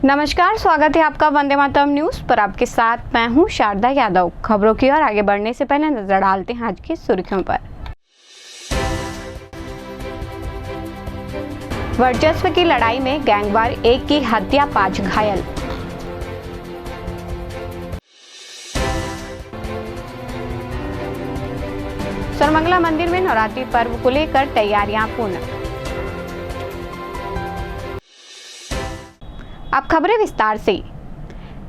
नमस्कार, स्वागत है आपका वंदे मातरम न्यूज पर। आपके साथ मैं हूं शारदा यादव। खबरों की ओर आगे बढ़ने से पहले नजर डालते हैं आज की सुर्खियों पर। वर्चस्व की लड़ाई में गैंगवार 1 की हत्या, 5 घायल। सरमंगला मंदिर में नवरात्रि पर्व को लेकर तैयारियां पूर्ण। अब खबरें विस्तार से।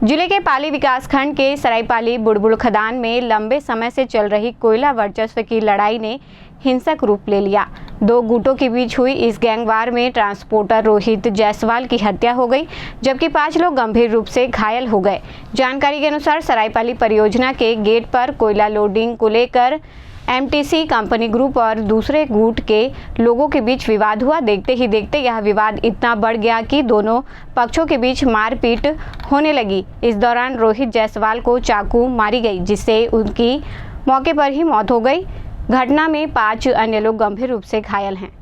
जिले के पाली विकासखंड के सरायपाली बुड़बुड़ खदान में लंबे समय से चल रही कोयला वर्चस्व की लड़ाई ने हिंसक रूप ले लिया। 2 गुटों के बीच हुई इस गैंगवार में ट्रांसपोर्टर रोहित जायसवाल की हत्या हो गई, जबकि 5 लोग गंभीर रूप से घायल हो गए। जानकारी के अनुसार सरायपाली परियोजना के गेट पर कोयला लोडिंग को लेकर एमटीसी कंपनी ग्रुप और दूसरे गुट के लोगों के बीच विवाद हुआ। देखते ही देखते यह विवाद इतना बढ़ गया कि दोनों पक्षों के बीच मारपीट होने लगी। इस दौरान रोहित जायसवाल को चाकू मारी गई, जिससे उनकी मौके पर ही मौत हो गई। घटना में 5 अन्य लोग गंभीर रूप से घायल हैं।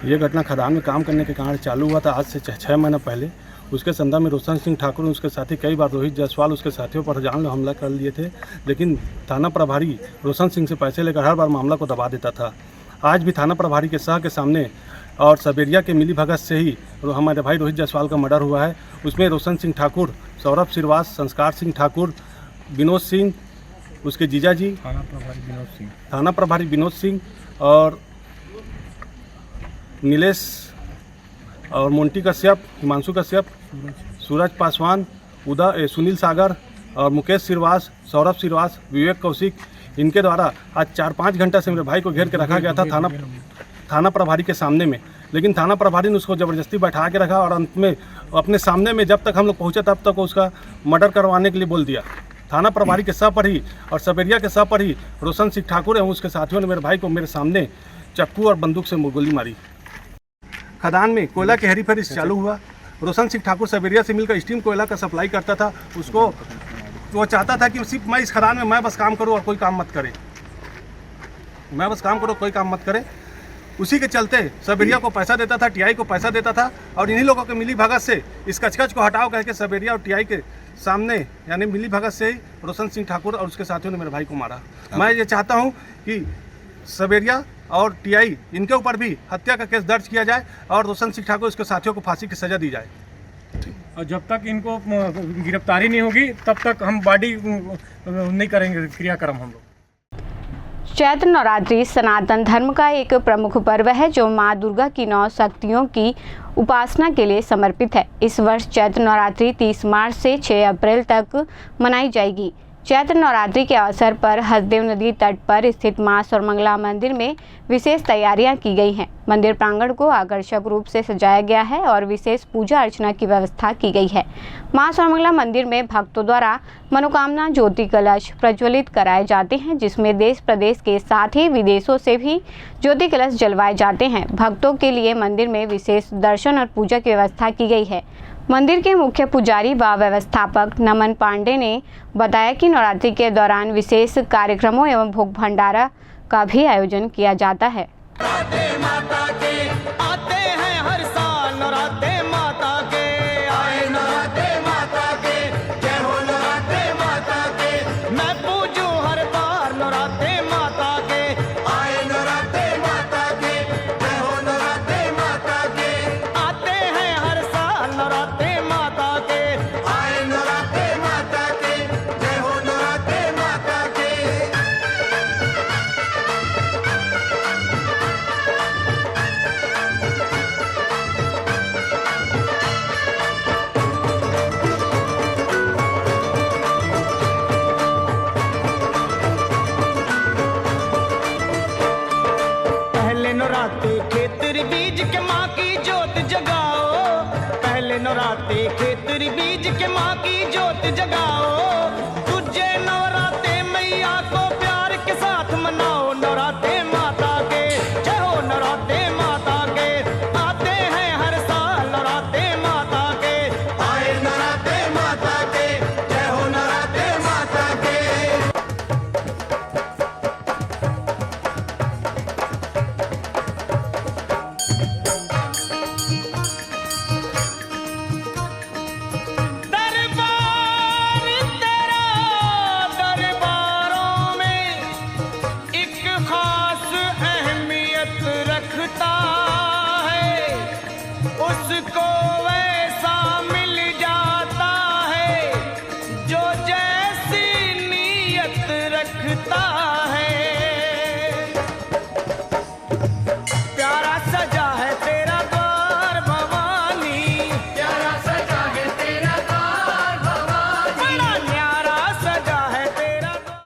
ये घटना खदान में काम करने के कारण चालू हुआ था आज से 6 महीना पहले। उसके संदर्भ में रोशन सिंह ठाकुर और उसके साथी कई बार रोहित जायसवाल उसके साथियों पर जानलेवा हमला कर लिए थे, लेकिन थाना प्रभारी रोशन सिंह से पैसे लेकर हर बार मामला को दबा देता था। आज भी थाना प्रभारी के शाह के सामने और सबेरिया के मिली भगत से ही हमारे भाई रोहित जायसवाल का मर्डर हुआ है। उसमें रोशन सिंह ठाकुर, सौरभ श्रीवास, संस्कार सिंह ठाकुर, विनोद सिंह, उसके जीजाजी थाना प्रभारी विनोद सिंह और नीलेश और मोंटी कश्यप, हिमांशु कश्यप, सूरज पासवान, सुनील सागर और मुकेश श्रीवास, सौरभ श्रीवास, विवेक कौशिक, इनके द्वारा आज 4-5 घंटा से मेरे भाई को घेर के रखा गया था थाना प्रभारी के सामने में। लेकिन थाना प्रभारी ने उसको ज़बरदस्ती बैठा के रखा और अंत में अपने सामने में जब तक हम लोग पहुँचे तब तक उसका मर्डर करवाने के लिए बोल दिया। थाना प्रभारी के सह पर ही और सबेरिया के सह पर ही रोशन सिंह ठाकुर एवं उसके साथियों ने मेरे भाई को मेरे सामने चाकू और बंदूक से गोली मारी। खदान में कोयला की हेरीफेरी चालू हुआ। रोशन सिंह ठाकुर सबेरिया से मिलकर स्टीम कोयला का सप्लाई करता था। उसको वो चाहता था कि सिर्फ मैं इस खदान में मैं बस काम करूं और कोई काम मत करे, मैं बस काम करूं कोई काम मत करे। उसी के चलते सबेरिया को पैसा देता था, टीआई को पैसा देता था और इन्हीं लोगों के मिली भगत से इस कचकच को हटाओ कह के सबेरिया और टीआई के सामने यानी मिली भगत से ही रोशन सिंह ठाकुर और उसके साथियों ने मेरे भाई को मारा। मैं ये चाहता हूँ कि सबेरिया और टीआई इनके ऊपर भी हत्या का केस दर्ज किया जाए और रोशन सिंह ठाकुर उसके साथियों को फांसी की सजा दी जाए। और जब तक इनको गिरफ्तारी नहीं होगी तब तक हम बॉडी नहीं करेंगे क्रियाक्रम हम लोग। चैत्र नवरात्रि सनातन धर्म का एक प्रमुख पर्व है जो मां दुर्गा की 9 शक्तियों की उपासना के लिए समर्पित है। इस वर्ष चैत्र नवरात्रि 30 मार्च से 6 अप्रैल तक मनाई जाएगी। चैत्र नवरात्रि के अवसर पर हसदेव नदी तट पर स्थित मां सरमंगला मंदिर में विशेष तैयारियां की गई हैं। मंदिर प्रांगण को आकर्षक रूप से सजाया गया है और विशेष पूजा अर्चना की व्यवस्था की गई है। मां सरमंगला मंदिर में भक्तों द्वारा मनोकामना ज्योति कलश प्रज्वलित कराए जाते हैं, जिसमें देश प्रदेश के साथ ही विदेशों से भी ज्योति कलश जलवाए जाते हैं। भक्तों के लिए मंदिर में विशेष दर्शन और पूजा की व्यवस्था की गई है। मंदिर के मुख्य पुजारी व व्यवस्थापक नमन पांडे ने बताया कि नवरात्रि के दौरान विशेष कार्यक्रमों एवं भोग भंडारा का भी आयोजन किया जाता है।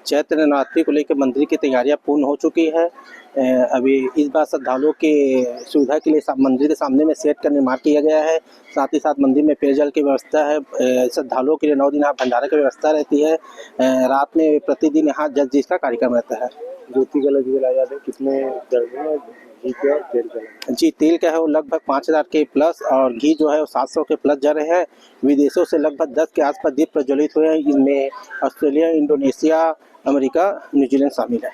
चैत्र नवरात्रि को लेकर मंदिर की तैयारियां पूर्ण हो चुकी है। अभी इस बार श्रद्धालुओं की सुविधा के लिए मंदिर के सामने में शेड का निर्माण किया गया है। साथ ही साथ मंदिर में पेयजल की व्यवस्था है। श्रद्धालुओं के लिए 9 दिन यहाँ भंडारे की व्यवस्था रहती है। रात में प्रतिदिन यहाँ जल जीत का कार्यक्रम रहता है। ज्योति कलश जलाए जाते हैं, कितने जल घी के और तेल का? जी, तेल का है वो लगभग 5000 के प्लस और घी जो है वो 700 के प्लस जा रहे हैं। विदेशों से लगभग 10 के आसपास दीप प्रज्वलित हुए हैं। इनमें ऑस्ट्रेलिया, इंडोनेशिया, अमेरिका, न्यूजीलैंड शामिल है।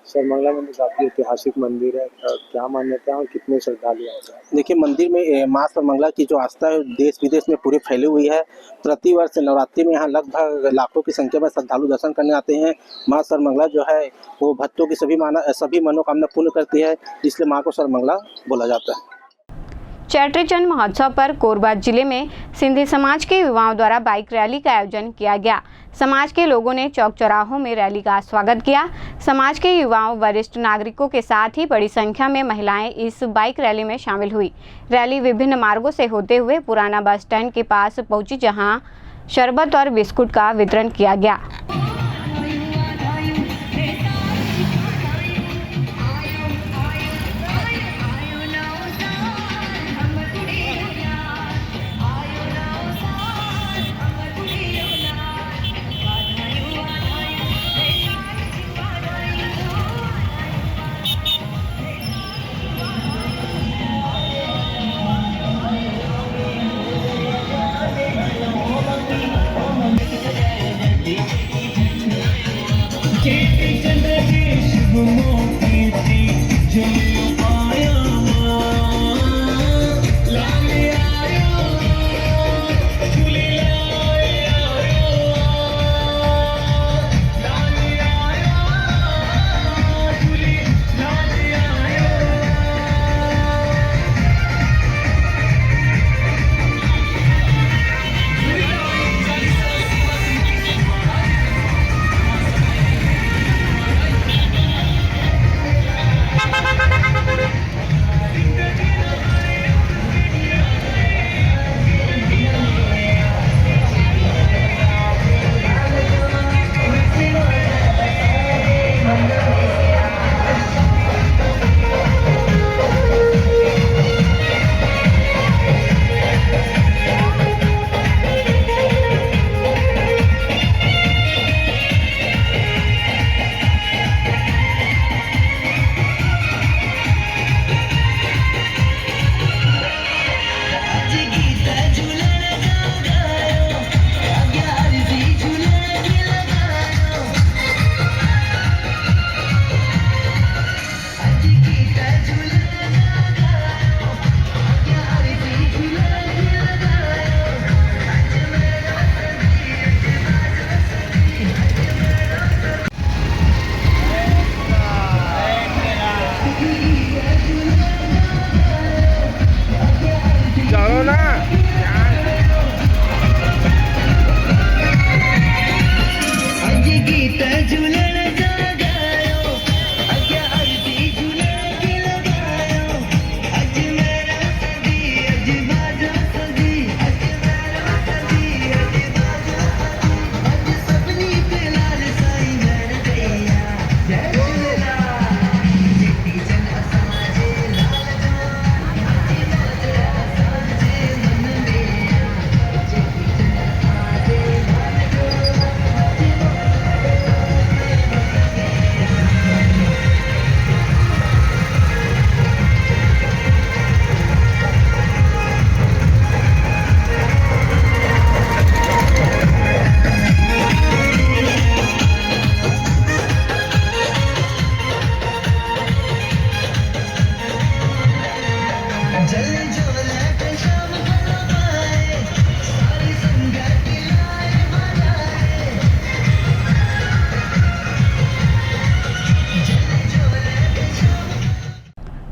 सरमंगला मंदिर काफी ऐतिहासिक मंदिर है, क्या मान्यता है और कितने श्रद्धालु आते हैं? देखिए, मंदिर में माँ सरमंगला की जो आस्था है देश विदेश में पूरे फैली हुई है। प्रतिवर्ष नवरात्रि में यहाँ लगभग लाखों की संख्या में श्रद्धालु दर्शन करने आते हैं। माँ सरमंगला जो है वो भक्तों की सभी मनोकामना पूर्ण करती है, इसलिए माँ को सरमंगला बोला जाता है। चैत्र चंद महोत्सव पर कोरबा जिले में सिंधी समाज के युवाओं द्वारा बाइक रैली का आयोजन किया गया। समाज के लोगों ने चौक चौराहों में रैली का स्वागत किया। समाज के युवाओं, वरिष्ठ नागरिकों के साथ ही बड़ी संख्या में महिलाएं इस बाइक रैली में शामिल हुई। रैली विभिन्न मार्गों से होते हुए पुराना बस स्टैंड के पास पहुंची, जहां शरबत और बिस्कुट का वितरण किया गया।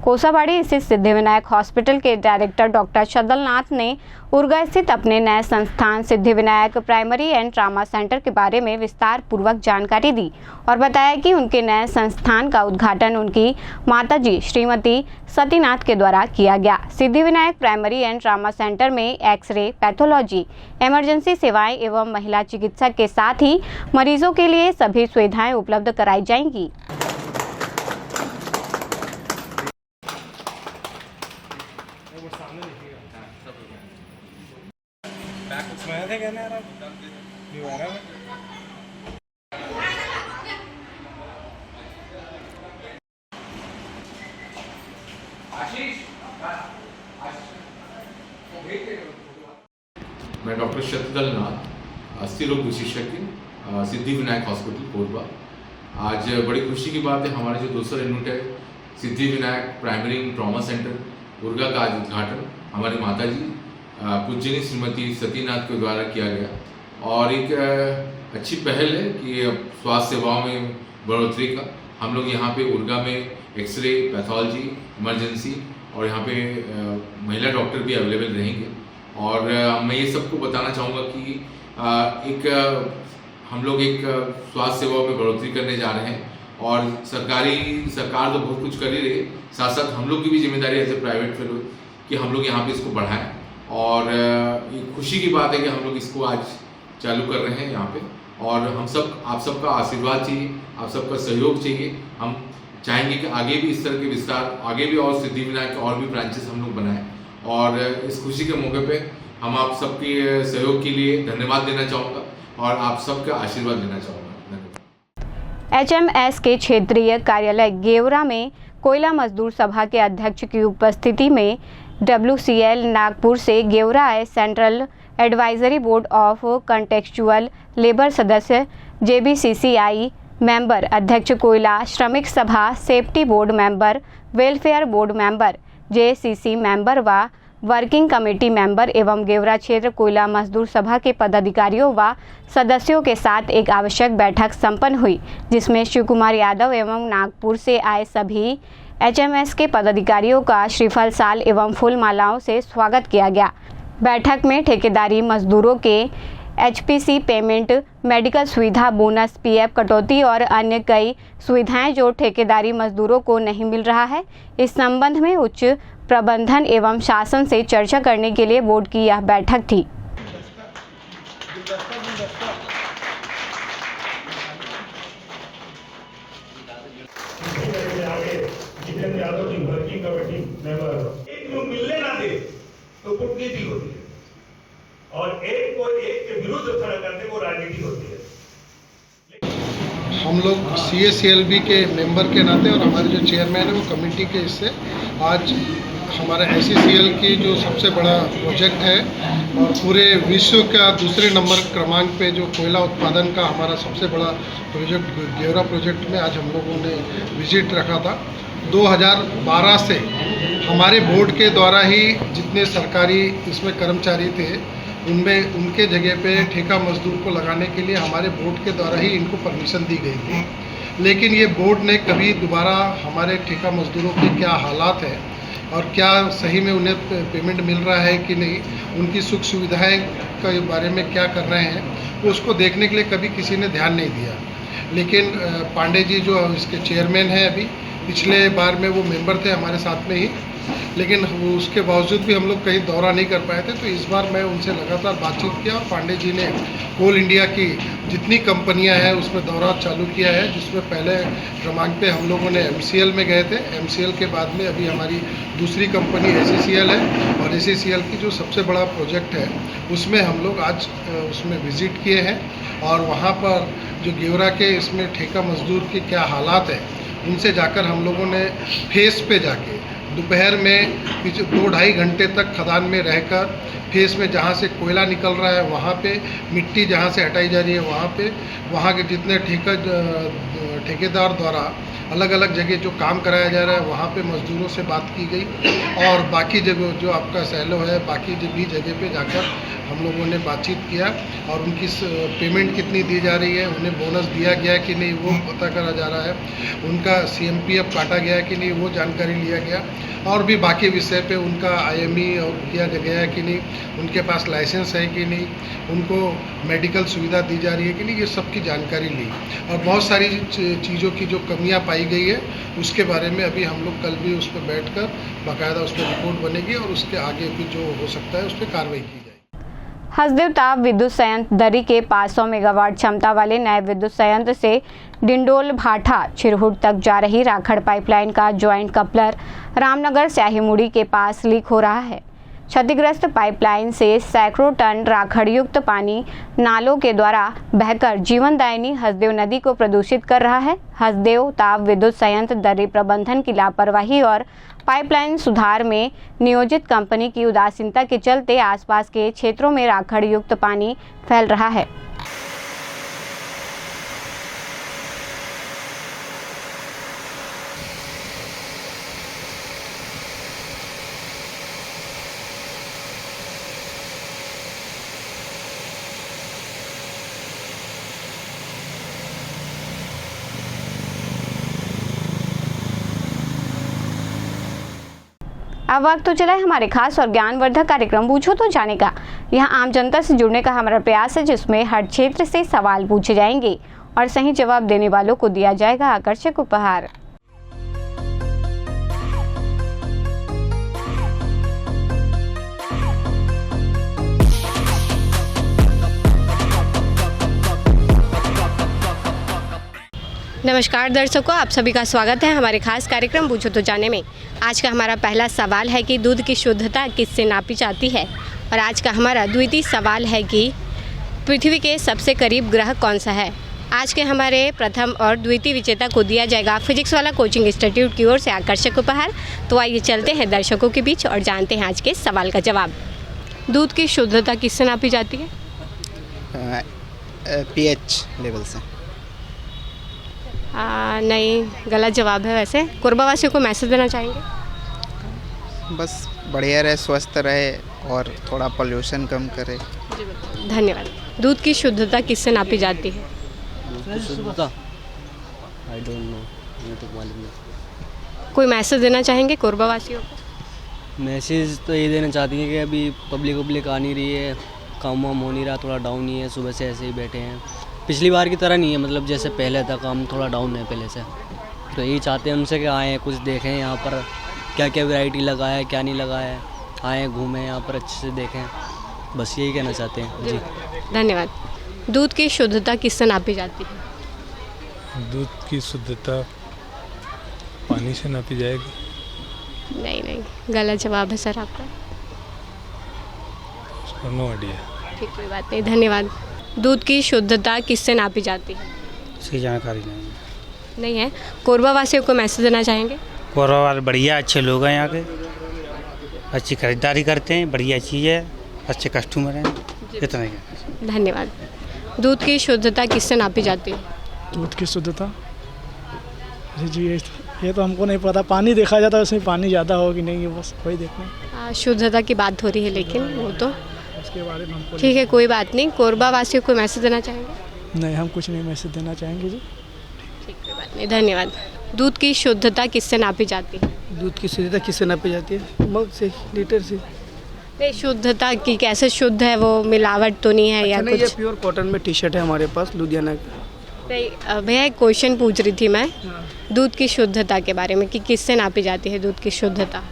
कोसाबाड़ी स्थित सिद्धिविनायक हॉस्पिटल के डायरेक्टर डॉक्टर शदलनाथ ने उर्गा स्थित अपने नए संस्थान Siddhivinayak primary and trauma centre के बारे में विस्तार पूर्वक जानकारी दी और बताया कि उनके नए संस्थान का उद्घाटन उनकी माताजी श्रीमती सतीनाथ के द्वारा किया गया। Siddhivinayak primary and trauma centre में एक्सरे, पैथोलॉजी, इमरजेंसी सेवाएं एवं महिला चिकित्सा के साथ ही मरीजों के लिए सभी सुविधाएं उपलब्ध कराई जाएंगी। मैं डॉक्टर शदलनाथ, अस्थि रोग विशेषज्ञ, सिद्धिविनायक हॉस्पिटल कोरबा। आज बड़ी खुशी की बात है, हमारा जो दूसरा यूनिट है Siddhivinayak primary and trauma centre Urga का आज उद्घाटन हमारी माताजी पूज्यनी श्रीमती सतीनाथ के द्वारा किया गया और एक अच्छी पहल है कि अब स्वास्थ्य सेवाओं में बढ़ोतरी का हम लोग यहाँ पे उर्गा में एक्सरे, पैथोलॉजी, इमरजेंसी और यहाँ पे महिला डॉक्टर भी अवेलेबल रहेंगे। और मैं ये सबको बताना चाहूँगा कि हम लोग एक स्वास्थ्य सेवाओं में बढ़ोतरी करने जा रहे हैं और सरकार तो बहुत कुछ कर ही रही है, साथ साथ हम लोग की भी जिम्मेदारी एज ए प्राइवेट फेलो कि हम लोग यहाँ पे इसको बढ़ाएं। और ये खुशी की बात है कि हम लोग इसको आज चालू कर रहे हैं यहाँ पे और आप सबका आशीर्वाद चाहिए, आप सबका सहयोग चाहिए। हम चाहेंगे कि आगे भी इस तरह के विस्तार, आगे भी और सिद्धिविनायक के और भी ब्रांचेस हम लोग बनाएं और इस खुशी के मौके पे हम आप सबके सहयोग के लिए धन्यवाद देना चाहूँगा और आप सबका आशीर्वाद देना चाहूँगा। धन्यवाद। HMS के क्षेत्रीय कार्यालय गेवरा में कोयला मजदूर सभा के अध्यक्ष की उपस्थिति में WCL नागपुर से गेवरा आए central advisory board of contextual labour सदस्य, JBCCI मेंबर, अध्यक्ष कोयला श्रमिक सभा, safety board member, welfare board member, JCC member व वर्किंग कमेटी मेंबर एवं गेवरा क्षेत्र कोयला मजदूर सभा के पदाधिकारियों व सदस्यों के साथ एक आवश्यक बैठक संपन्न हुई, जिसमें शिव कुमार यादव एवं नागपुर से आए सभी HMS के पदाधिकारियों का श्रीफल साल एवं फूल मालाओं से स्वागत किया गया। बैठक में ठेकेदारी मजदूरों के HPC पेमेंट, मेडिकल सुविधा, बोनस, PF कटौती और अन्य कई सुविधाएं जो ठेकेदारी मजदूरों को नहीं मिल रहा है, इस संबंध में उच्च प्रबंधन एवं शासन से चर्चा करने के लिए बोर्ड की यह बैठक थी। Yadav ji working committee member, एक लोग मिलने ना दे तो कूटनीति होती है और एक को एक के विरुद्ध खड़ा करने को राजनीति होती है। हम लोग CACLB के मेंबर के नाते और हमारे जो चेयरमैन है वो कमेटी के हिस्से आज हमारा SCCL की जो सबसे बड़ा प्रोजेक्ट है और पूरे विश्व का दूसरे नंबर क्रमांक पे जो कोयला उत्पादन का हमारा सबसे बड़ा प्रोजेक्ट गेवरा प्रोजेक्ट में आज हम लोगों ने विजिट रखा था। 2012 से हमारे बोर्ड के द्वारा ही जितने सरकारी इसमें कर्मचारी थे उनमें उनके जगह पे ठेका मजदूर को लगाने के लिए हमारे बोर्ड के द्वारा ही इनको परमिशन दी गई थी, लेकिन ये बोर्ड ने कभी दोबारा हमारे ठेका मजदूरों के क्या हालात है और क्या सही में उन्हें पेमेंट मिल रहा है कि नहीं, उनकी सुख सुविधाएं के बारे में क्या कर रहे हैं, उसको देखने के लिए कभी किसी ने ध्यान नहीं दिया। लेकिन पांडे जी जो इसके चेयरमैन हैं, अभी पिछले बार में वो मेंबर थे हमारे साथ में ही, लेकिन उसके बावजूद भी हम लोग कहीं दौरा नहीं कर पाए थे, तो इस बार मैं उनसे लगातार बातचीत किया और पांडे जी ने कोल इंडिया की जितनी कंपनियां हैं उसमें दौरा चालू किया है, जिसमें पहले क्रमांक पे हम लोगों ने MCL में गए थे। MCL के बाद में अभी हमारी दूसरी कंपनी SCCL है और SCCL की जो सबसे बड़ा प्रोजेक्ट है उसमें हम लोग आज उसमें विज़िट किए हैं और वहाँ पर जो गेवरा के इसमें ठेका मजदूर के क्या हालात है उनसे जाकर हम लोगों ने फेस पे जाके दोपहर में 2-2.5 घंटे तक खदान में रहकर फेस में जहाँ से कोयला निकल रहा है वहाँ पे, मिट्टी जहाँ से हटाई जा रही है वहाँ पे, वहाँ के जितने ठेकेदार द्वारा अलग अलग जगह जो काम कराया जा रहा है वहाँ पे मज़दूरों से बात की गई और बाकी जगह जो आपका सैलो है बाकी भी जगह पे जाकर हम लोगों ने बातचीत किया और उनकी पेमेंट कितनी दी जा रही है, उन्हें बोनस दिया गया कि नहीं वो पता करा जा रहा है, उनका CMPF काटा गया कि नहीं वो जानकारी लिया गया और भी बाकी विषय पे उनका IME और किया गया है कि नहीं, उनके पास लाइसेंस है कि नहीं, उनको मेडिकल सुविधा दी जा रही है कि नहीं, ये सब की जानकारी ली और बहुत सारी चीज़ों की जो कमियां पाई गई है उसके बारे में अभी हम लोग कल भी उस पर बैठकर बाकायदा उस पर रिपोर्ट बनेगी और उसके आगे भी जो हो सकता है उस पर कार्रवाई की जाएगी। हसदेव ताप विद्युत संयंत्र दरी के 500 मेगावाट क्षमता वाले नए विद्युत संयंत्र से डिंडोल भाठा छिरहुट तक जा रही राखड़ पाइपलाइन का ज्वाइंट कपलर रामनगर स्याहीमुड़ी के पास लीक हो रहा है। क्षतिग्रस्त पाइपलाइन से सैकड़ों टन राखड़युक्त पानी नालों के द्वारा बहकर जीवनदायिनी हसदेव नदी को प्रदूषित कर रहा है। हसदेव ताप विद्युत संयंत्र दरी प्रबंधन की लापरवाही और पाइपलाइन सुधार में नियोजित कंपनी की उदासीनता के चलते आसपास के क्षेत्रों में राखड़युक्त पानी फैल रहा है। अब वक्त तो चला है हमारे खास और ज्ञानवर्धक कार्यक्रम पूछो तो जाने का। यहाँ आम जनता से जुड़ने का हमारा प्रयास है जिसमें हर क्षेत्र से सवाल पूछे जाएंगे और सही जवाब देने वालों को दिया जाएगा आकर्षक उपहार। नमस्कार दर्शकों, आप सभी का स्वागत है हमारे खास कार्यक्रम पूछो तो जाने में। आज का हमारा पहला सवाल है कि दूध की शुद्धता किससे नापी जाती है और आज का हमारा द्वितीय सवाल है कि पृथ्वी के सबसे करीब ग्रह कौन सा है। आज के हमारे प्रथम और द्वितीय विजेता को दिया जाएगा फिजिक्स वाला कोचिंग इंस्टीट्यूट की ओर से आकर्षक उपहार। तो आइए चलते हैं दर्शकों के बीच और जानते हैं आज के सवाल का जवाब। दूध की शुद्धता किससे नापी जाती है? pH लेवल से। नहीं, गलत जवाब है। वैसे कोरबावासियों को मैसेज देना चाहेंगे? बस बढ़िया रहे, स्वस्थ रहे और थोड़ा पोल्यूशन कम करे। धन्यवाद। दूध की शुद्धता किससे नापी जाती है? शुद्धता आई डोंट नो, मुझे तो मालूम नहीं। कोई मैसेज देना चाहेंगे कोरबावासियों को? मैसेज तो ये देना चाहती है कि अभी पब्लिक आ नहीं रही है, काम वाम हो नहीं रहा, थोड़ा डाउन ही है, सुबह से ऐसे ही बैठे हैं। पिछली बार की तरह नहीं है, मतलब जैसे पहले था काम थोड़ा डाउन है पहले से। तो यही चाहते हैं उनसे कि आएँ, कुछ देखें यहाँ पर क्या क्या वैरायटी लगा है, क्या नहीं लगा है, आएँ घूमें यहाँ पर अच्छे से देखें, बस यही कहना चाहते हैं जी। धन्यवाद। दूध की शुद्धता किससे नापी जाती है? दूध की शुद्धता पानी से नापी जाएगी। नहीं, गलत जवाब है सर आपका। No idea. ठीक, कोई बात नहीं, धन्यवाद। दूध की शुद्धता किससे नापी जाती है? इसकी जानकारी नहीं है। कोरबा वासियों को मैसेज देना चाहेंगे? कोरबा वाले बढ़िया अच्छे लोग हैं, यहाँ के अच्छी खरीदारी करते हैं, बढ़िया चीज़ है, अच्छे कस्टमर हैं, इतना ही। धन्यवाद। दूध की शुद्धता किससे नापी जाती है? दूध की शुद्धता जी ये तो हमको नहीं पता। पानी देखा जाता है, उसमें पानी ज़्यादा हो कि नहीं, बस वही देखना। शुद्धता की बात हो रही है लेकिन वो तो उसके बारे में हमको ठीक है, कोई बात नहीं। कोरबा वासियों को मैसेज देना चाहेंगे? नहीं, हम कुछ नहीं मैसेज देना चाहेंगे जी। ठीक, कोई बात नहीं, धन्यवाद। दूध की शुद्धता किससे नापी जाती है? दूध की शुद्धता किससे नापी जाती है? मग से, लीटर से। नहीं, शुद्धता की कैसे शुद्ध है, वो मिलावट तो नहीं है या नहीं, कुछ? ये प्योर कॉटन में टी-शर्ट है हमारे पास लुधियाना का। नहीं भैया, एक क्वेश्चन पूछ रही थी मैं दूध की शुद्धता के बारे में कि किससे नापी जाती है दूध की शुद्धता,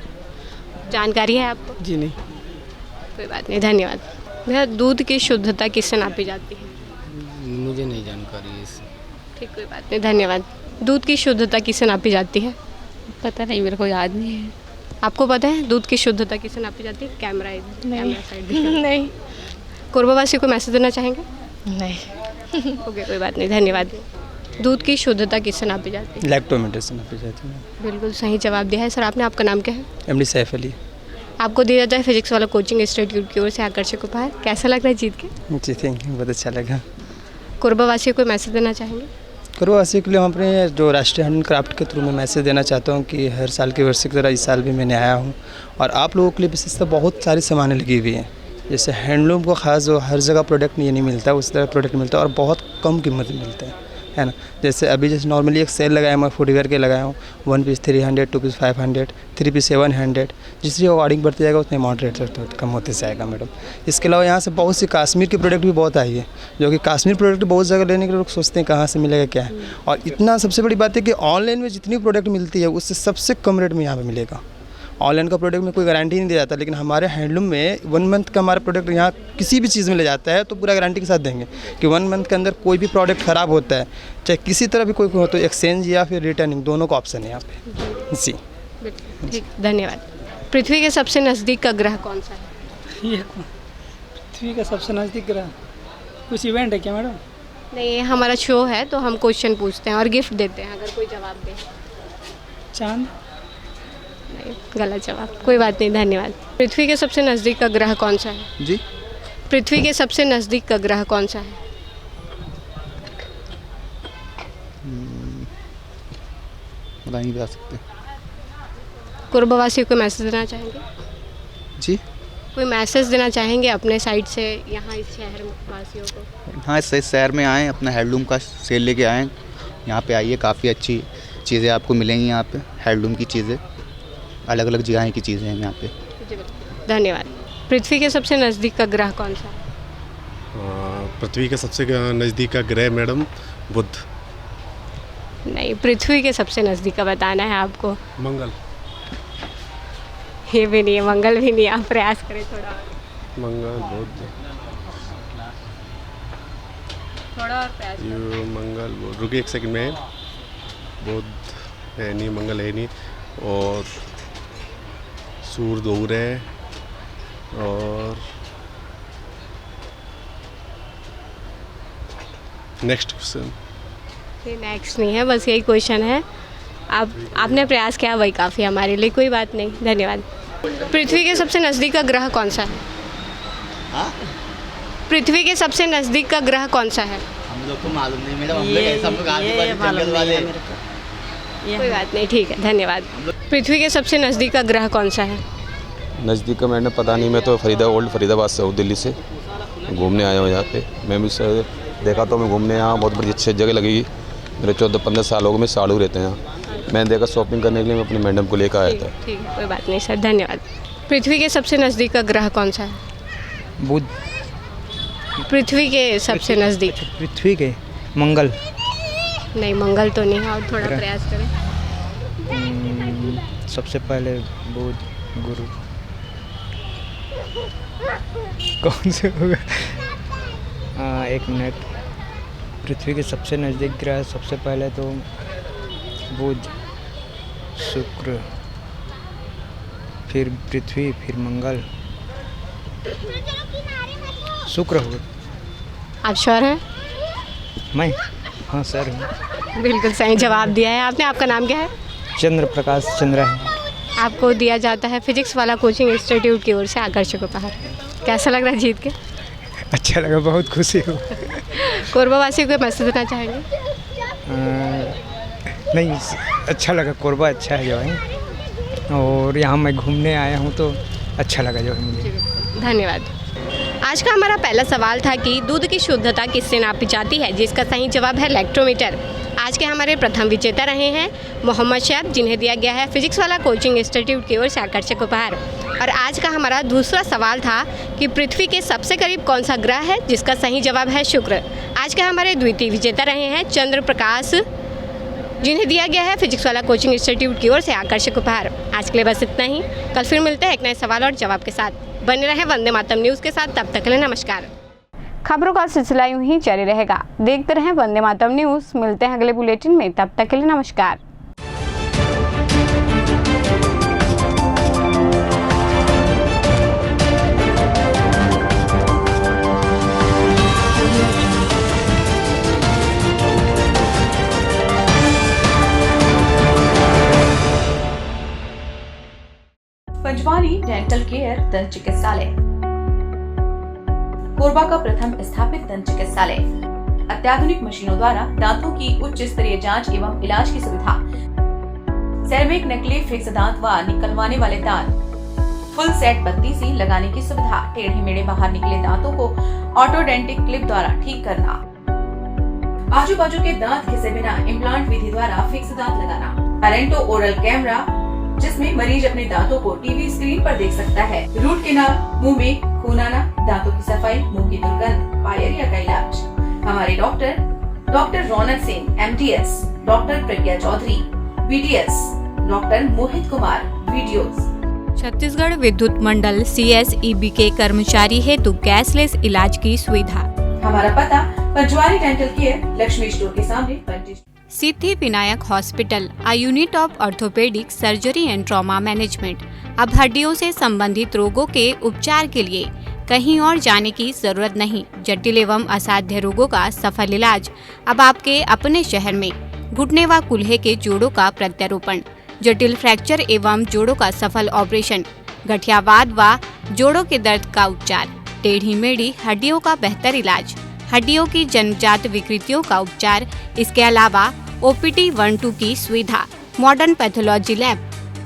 जानकारी है आपको? जी नहीं। कोई बात नहीं, धन्यवाद। भैया, दूध की शुद्धता किससे नापी जाती है? मुझे नहीं जानकारी है इससे। ठीक, कोई बात नहीं, धन्यवाद। दूध की शुद्धता किससे नापी जाती है? पता नहीं, मेरे को याद नहीं है। आपको पता है दूध की शुद्धता किससे नापी जाती है? कैमरा इधर, कैमरा साइड नहीं। कोरबावासी को मैसेज देना चाहेंगे? नहीं। ओके, कोई बात नहीं, धन्यवाद। दूध की शुद्धता किससे नापी जाती है? लैक्टोमीटर से नापी जाती है। बिल्कुल सही जवाब दिया है सर आपने। आपका नाम क्या है? एमडी सैफ अली। आपको दिया जाता है फिजिक्स वाला कोचिंग इंस्टीट्यूट की ओर से आकर्षक उपहार, कैसा लग रहा है जीत के? जी थैंक यू, बहुत अच्छा लगा। कोरबा वासियों को मैसेज देना चाहेंगे? कोरबा वासियों के लिए हम अपने जो राष्ट्रीय हैंड क्राफ्ट के थ्रू मैं मैसेज देना चाहता हूँ कि हर साल की वर्ष की तरह इस साल भी मैंने आया हूँ और आप लोगों के लिए विशेषतः बहुत सारी सामानें लगी हुई हैं। जैसे हैंडलूम को खास हर जगह प्रोडक्ट नहीं मिलता, उस तरह प्रोडक्ट मिलता है और बहुत कम कीमत में मिलता है ना। जैसे अभी जैसे नॉर्मली एक सेल लगाया मैं फुटवेयर के लगाया हूँ, 1 पीस 300, 2 पीस 500, 3 पीस 700, जिससे अकॉर्डिंग बढ़ते जाएगा उतने अमाउंट रेट कम होते जाएगा मैडम। इसके अलावा यहाँ से बहुत सी कश्मीर की प्रोडक्ट भी बहुत आई है, जो कि कश्मीर प्रोडक्ट बहुत जगह लेने के लिए लोग सोचते हैं कहाँ से मिलेगा क्या है, और इतना सबसे बड़ी बात है कि ऑनलाइन में जितनी प्रोडक्ट मिलती है उससे सबसे कम रेट में यहाँ पर मिलेगा। ऑनलाइन का प्रोडक्ट में कोई गारंटी नहीं दिया जाता, लेकिन हमारे हैंडलूम में 1 मंथ का हमारा प्रोडक्ट यहाँ किसी भी चीज़ में ले जाता है तो पूरा गारंटी के साथ देंगे कि 1 मंथ के अंदर कोई भी प्रोडक्ट ख़राब होता है, चाहे किसी तरह भी कोई हो, तो एक्सचेंज या फिर रिटर्निंग दोनों का ऑप्शन है यहाँ पे। जी ठीक, धन्यवाद। पृथ्वी के सबसे नज़दीक का ग्रह कौन सा है? ये पृथ्वी का सबसे नज़दीक ग्रह कुछ इवेंट है क्या मैडम? नहीं, ये हमारा शो है तो हम क्वेश्चन पूछते हैं और गिफ्ट देते हैं अगर कोई जवाब दे। चांद? नहीं, गलत जवाब। कोई बात नहीं, धन्यवाद। पृथ्वी के सबसे नज़दीक का ग्रह कौन सा है? जी, पृथ्वी के सबसे नज़दीक का ग्रह कौन सा है? बता नहीं बता सकते। कोरबावासियों को मैसेज देना चाहेंगे? जी, कोई मैसेज देना चाहेंगे अपने साइड से यहाँ इस शहर वासियों को? हाँ, इस शहर में आएँ, अपना हैंडलूम का सेल लेके आएँ, यहाँ पे आइए, काफ़ी अच्छी चीज़ें आपको मिलेंगी यहाँ पे, हैंडलूम की चीज़ें, अलग अलग जगह की चीज़ें हैं यहाँ पे। धन्यवाद। पृथ्वी के सबसे नज़दीक का ग्रह कौन सा है? पृथ्वी के सबसे नज़दीक का ग्रह मैडम बुध। नहीं, पृथ्वी के सबसे नज़दीक का बताना है आपको। मंगल। ये भी नहीं है, मंगल भी नहीं है, आप प्रयास करें थोड़ा। मंगल बुध, थोड़ा और प्रयास। मंगल बुध, रुकिए एक सेकंड में। बुध है नहीं, मंगल है नहीं, और सूर्य दूर है, और नेक्स्ट क्वेश्चन। ये नेक्स्ट नहीं है, बस यही क्वेश्चन है। आपने प्रयास किया, वही काफ़ी हमारे लिए। कोई बात नहीं, धन्यवाद। पृथ्वी के सबसे नज़दीक का ग्रह कौन सा है? पृथ्वी के सबसे नज़दीक का ग्रह कौन सा है? हम लोग को मालूम नहीं मैडम, हम लोग सब लोग आजू-बाजू जंगल वाले। कोई बात नहीं, ठीक है, धन्यवाद। पृथ्वी के सबसे नज़दीक का ग्रह कौन सा है? नज़दीक का मैंने पता नहीं, मैं तो ओल्ड फरीदाबाद से हूँ, दिल्ली से घूमने आया हूँ यहाँ पे। मैं भी सर देखा तो मैं घूमने यहाँ, बहुत बड़ी अच्छी जगह लगी। मेरे 14-15 साल हो गए, मैं साड़ू रहते हैं यहाँ। मैंने देखा शॉपिंग करने के लिए मैं अपनी मैडम को लेकर आया था। ठीक है, कोई बात नहीं सर, धन्यवाद। पृथ्वी के सबसे नज़दीक का ग्रह कौन सा है? बुध। पृथ्वी के सबसे नज़दीक? पृथ्वी के मंगल। नहीं, मंगल तो नहीं है, और थोड़ा प्रयास करें। सबसे पहले बुध, गुरु, कौन से होगा? एक मिनट। पृथ्वी के सबसे नज़दीक ग्रह सबसे पहले तो बुध, शुक्र, फिर पृथ्वी, फिर मंगल, शुक्र होगा। आप श्योर हैं? मैं? हाँ सर हूँ। बिल्कुल सही जवाब दिया है आपने। आपका नाम क्या है? चंद्र प्रकाश चंद्रा है। आपको दिया जाता है फिजिक्स वाला कोचिंग इंस्टीट्यूट की ओर से आकर्षक उपहार। कैसा लग रहा है जीत के? अच्छा लगा, बहुत खुशी हो। कोरबा वासियों को मैसेज देना चाहेंगे? नहीं, अच्छा लगा, कोरबा अच्छा है जो है, और यहाँ मैं घूमने आया हूँ तो अच्छा लगा जो है मुझे। धन्यवाद। आज का हमारा पहला सवाल था कि दूध की शुद्धता किससे नापी जाती है, जिसका सही जवाब है लैक्टोमीटर। आज के हमारे प्रथम विजेता रहे हैं मोहम्मद शैब, जिन्हें दिया गया है फिजिक्स वाला कोचिंग इंस्टीट्यूट की ओर से आकर्षक उपहार। और आज का हमारा दूसरा सवाल था कि पृथ्वी के सबसे करीब कौन सा ग्रह है, जिसका सही जवाब है शुक्र। आज के हमारे द्वितीय विजेता रहे हैं चंद्र प्रकाश, जिन्हें दिया गया है फिजिक्स वाला कोचिंग इंस्टीट्यूट की ओर से आकर्षक उपहार। आज के लिए बस इतना ही। कल फिर मिलते हैं एक नए सवाल और जवाब के साथ। बने रहे वंदे मातरम न्यूज़ के साथ, तब तक के लिए नमस्कार। खबरों का सिलसिला यूं ही जारी रहेगा। देखते रहें वंदे मातरम न्यूज़। मिलते हैं अगले बुलेटिन में, तब तक के लिए नमस्कार। पंचवानी डेंटल केयर दंत चिकित्सालय, कोरबा का प्रथम स्थापित दंत चिकित्सालय, अत्याधुनिक मशीनों द्वारा दांतों की उच्च स्तरीय जांच एवं इलाज की सुविधा, सेरेमिक नकली फिक्स दांत व निकलवाने वाले दांत, फुल सेट बत्ती सी लगाने की सुविधा, टेढ़े मेढ़े बाहर निकले दांतों को ऑटोडेंटिक क्लिप द्वारा ठीक करना, आजू बाजू के दांत घिसे बिना इम्प्लांट विधि द्वारा फिक्स दांत लगाना, पेरेंटो ओरल कैमरा जिसमें मरीज अपने दांतों को टीवी स्क्रीन पर देख सकता है, रूट केनाल, मुंह में खून आना, दांतों की सफाई, मुंह की दुर्गंध, पायरिया का इलाज। हमारे डॉक्टर रौनक सिंह MDS, डॉक्टर प्रज्ञा Chaudhary BDS, doctor Mohit Kumar videos. Chhattisgarh विद्युत मंडल CSEB के कर्मचारी हेतु कैशलेस इलाज की सुविधा। हमारा पता Panchwari dental care, Lakshmi store के सामने, Siddhi Vinayak hospital, a unit of orthopaedic surgery and trauma management. अब हड्डियों से संबंधित रोगों के उपचार के लिए कहीं और जाने की जरूरत नहीं। जटिल एवं असाध्य रोगों का सफल इलाज अब आपके अपने शहर में। घुटने व कूल्हे के जोड़ों का प्रत्यारोपण, जटिल फ्रैक्चर एवं जोड़ों का सफल ऑपरेशन, गठियावाद व जोड़ों के दर्द का उपचार, टेढ़ी मेढ़ी हड्डियों का बेहतर इलाज, हड्डियों की जन्मजात विकृतियों का उपचार। इसके अलावा OPT 1-2 की सुविधा, modern pathology lab,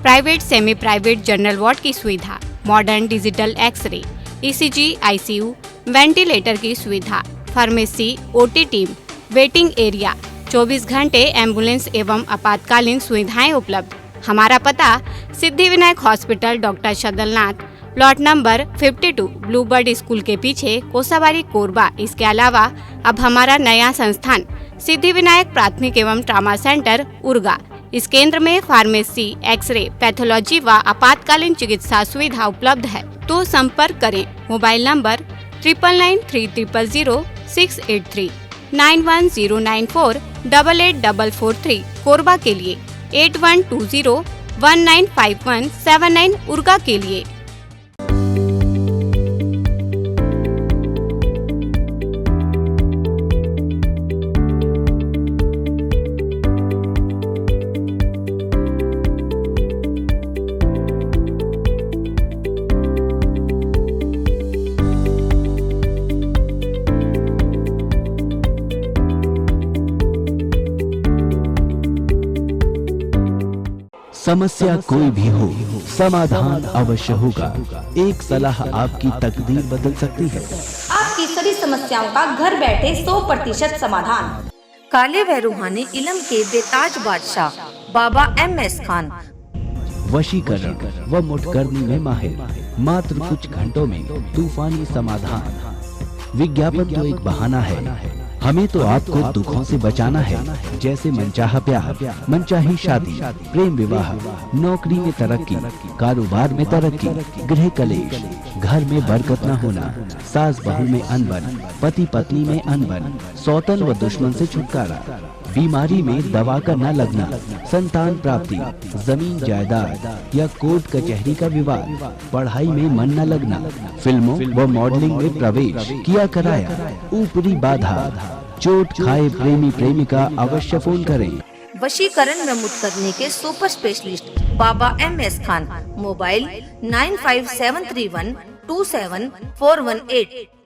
private semi private general ward की सुविधा, modern digital X-ray, ECG, ICU, ventilator की सुविधा, pharmacy, OT team, waiting area, 24 घंटे एम्बुलेंस एवं आपातकालीन सुविधाएं उपलब्ध। हमारा पता Siddhi Vinayak hospital, doctor Shadalnath, plot number 52, bluebird school के पीछे, कोसाबारी, कोरबा। इसके अलावा अब हमारा नया संस्थान सिद्धि विनायक प्राथमिक एवं ट्रामा सेंटर, उर्गा। इस केंद्र में फार्मेसी, एक्सरे, पैथोलॉजी व आपातकालीन चिकित्सा सुविधा उपलब्ध है। तो संपर्क करें। मोबाइल नंबर 9993000683, 9109488443, कोरबा के लिए 8120195179, उर्गा के लिए। समस्या कोई भी हो, समाधान अवश्य होगा। एक सलाह आपकी तकदीर बदल सकती है। आपकी सभी समस्याओं का घर बैठे 100% समाधान। काले व रूहानी इल्म के बेताज बादशाह बाबा MS खान, वशीकरण व मुठकरनी में माहिर, मात्र कुछ घंटों में तूफानी समाधान। विज्ञापन तो एक बहाना है, हमें तो आपको दुखों से बचाना है, जैसे मनचाहा प्यार, मनचाही शादी, प्रेम विवाह, नौकरी में तरक्की, कारोबार में तरक्की, गृह कलेश, घर में बरकत न होना, सास बहू में अनबन, पति पत्नी में अनबन, सौतन व दुश्मन से छुटकारा, बीमारी में दवा का न लगना, संतान प्राप्ति, जमीन जायदाद या कोर्ट कचहरी का विवाद, पढ़ाई में मन न लगना, फिल्मों व मॉडलिंग में प्रवेश किया कराया, ऊपरी बाधा, चोट खाए प्रेमी प्रेमिका अवश्य फोन करें। वशीकरण में मुठकरनी के सुपर स्पेशलिस्ट बाबा MS खान, मोबाइल 9573127418।